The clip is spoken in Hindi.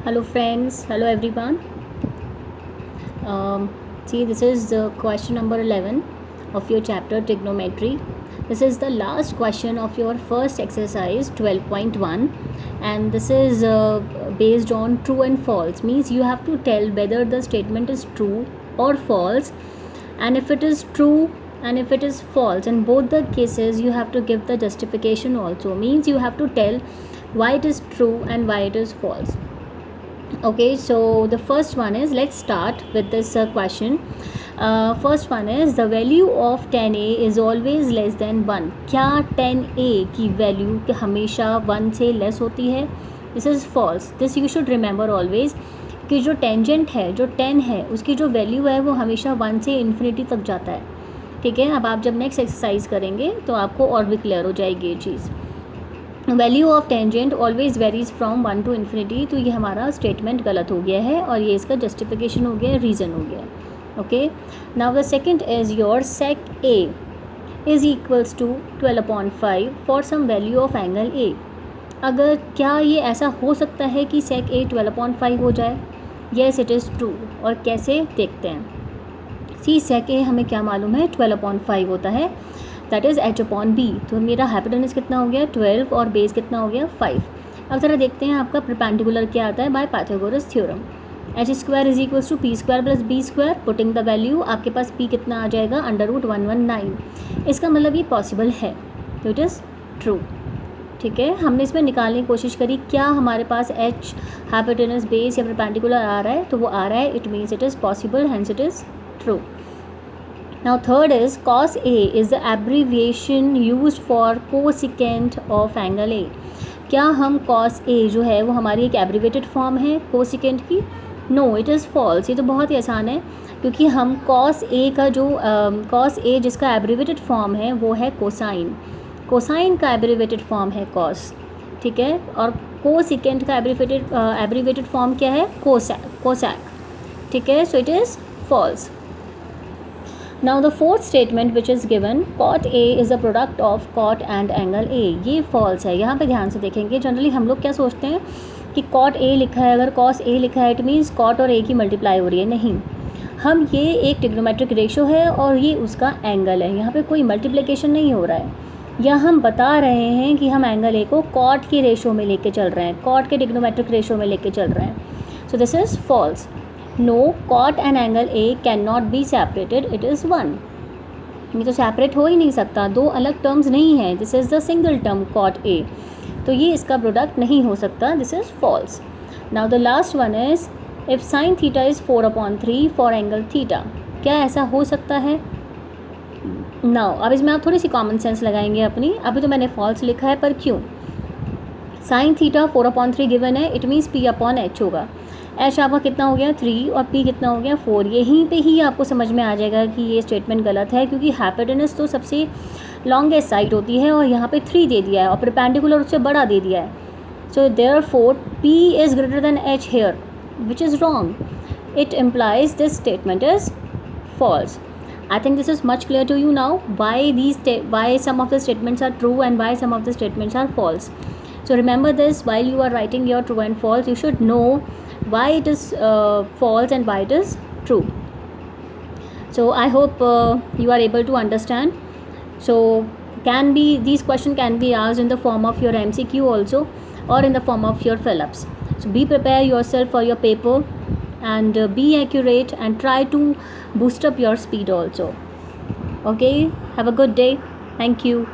Hello friends, hello everyone. See, this is the question number 11 of your chapter trigonometry. This is the last question of your first exercise 12.1, and this is based on true and false. Means you have to tell whether the statement is true or false, and if it is true and if it is false. In both the cases you have to give the justification also. Means you have to tell why it is true and why it is false. Okay, so the first one is, let's start with this question. First one is, the value of 10a is always less than 1. क्या 10a की वैल्यू हमेशा 1 से लेस होती है? This is false. This you should remember always कि जो टेंजेंट है, जो 10 है, उसकी जो वैल्यू है वो हमेशा 1 से इन्फिनिटी तक जाता है. ठीक है, अब आप जब नेक्स्ट एक्सरसाइज करेंगे तो आपको और भी क्लियर हो जाएगी ये चीज़. Value of tangent always varies from 1 to infinity. तो ये हमारा स्टेटमेंट गलत हो गया है और ये इसका जस्टिफिकेशन हो गया, रीज़न हो गया. Okay, now the second is your sec A is equals to 12/5 for some value of angle A. अगर क्या ये ऐसा हो सकता है कि सेक ए 12/5 हो जाए? Yes, it is true. और कैसे, देखते हैं. सी, सेक ए हमें क्या मालूम है, 12/5 होता है, that is h upon B. तो मेरा हाइपोटेनस कितना हो गया, 12, और बेस कितना हो गया, 5. अब ज़रा देखते हैं आपका परपेंडिकुलर क्या आता है by Pythagoras theorem. h² is equals to p² plus b². Putting the value, आपके पास p कितना आ जाएगा, √119. इसका मतलब ये पॉसिबल है, तो इट इज़ ट्रू. ठीक है, हमने इसमें निकालने की कोशिश करी क्या हमारे पास h हाइपोटेनस बेस या परपेंडिकुलर आ रहा है, तो वो आ रहा है. It means it is possible, hence it is true. Now third is, cos A is the abbreviation used for cosecant of angle A. क्या हम cos A जो है वो हमारी एक एब्रीवेटेड फॉर्म है cosecant की? No, it is false. ये तो बहुत ही आसान है, क्योंकि हम cos A का जो cos A जिसका एब्रीवेटेड फॉर्म है वो है कोसाइन. कोसाइन का एब्रीवेटेड फॉर्म है cos. ठीक है, और cosecant का एब्रीवेटेड फॉर्म क्या है, कोसैक. ठीक है, so it is false. Now the fourth statement which is given, cot A is the product of cot and angle A. ये false है. यहाँ पे ध्यान से देखेंगे, जनरली हम लोग क्या सोचते हैं कि cot A लिखा है, अगर cos A लिखा है, इट मीन्स cot और A की मल्टीप्लाई हो रही है. नहीं, हम ये एक ट्रिग्नोमेट्रिक रेशो है और ये उसका एंगल है. यहाँ पे कोई मल्टीप्लिकेशन नहीं हो रहा है. या हम बता रहे हैं कि हम एंगल A को cot की रेशो में लेके चल रहे हैं, cot के ट्रिग्नोमेट्रिक रेशो में लेके चल रहे हैं. So this is false. No, cot and angle A can not be separated, it is one. ये तो सेपरेट हो ही नहीं सकता, दो अलग टर्म्स नहीं हैं. This is the single term cot A, तो ये इसका प्रोडक्ट नहीं हो सकता. This is false. Now the last one is, if sine theta is 4/3 for angle theta. क्या ऐसा हो सकता है? नाउ अब इसमें आप थोड़ी सी कॉमन सेंस लगाएंगे अपनी. अभी तो मैंने फॉल्स लिखा है, पर क्यों? साइन थीटा 4/3 गिवन है, इट मीन्स p/h होगा. एच आपका कितना हो गया, 3, और पी कितना हो गया, 4. यहीं पे ही आपको समझ में आ जाएगा कि ये स्टेटमेंट गलत है, क्योंकि हाइपोटेनस तो सबसे लॉन्गेस्ट साइड होती है और यहाँ पे 3 दे दिया है और परपेंडिकुलर उससे बड़ा दे दिया है. So therefore P is greater than H here, which is wrong. It implies this statement is false. I think this is much clear to you now why some of the statements are true and why some of the statements are false. So remember this, while you are writing your true and false, you should know why it is false and why it is true. So I hope you are able to understand. So these questions can be asked in the form of your MCQ also, or in the form of your fill-ups. So be prepared yourself for your paper, and be accurate and try to boost up your speed also. Okay, have a good day. Thank you.